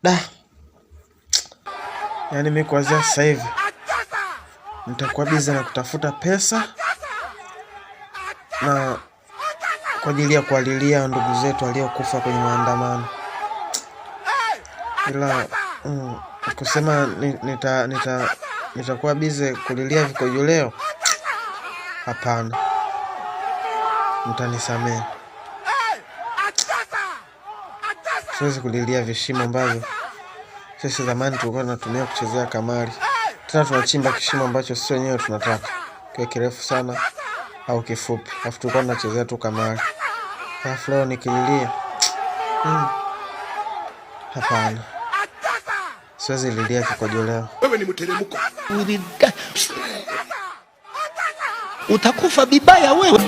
Da. Yaani mimi kuanzia sasa hivi nitakuwa busy na kutafuta pesa na kwa ajili ya kualilia ndugu zetu waliokufa kwenye maandamano. Ila kusema nitakuwa busy kulilia vikojo leo, hapana. Mtanisamehe. Siwezi kulilia vishimo ambavyo sisi zamani tulikuwa tunatumia kuchezea kamari. Tena tunachimba kishimo ambacho sisi wenyewe tunataka, kiwe kirefu sana au kifupi. Alafu tulikuwa tunachezea tu kamari. Alafu leo nikililia, hapana. Siwezi lilia kikojo leo. Wewe ni mteremko. Utakufa bibaya wewe.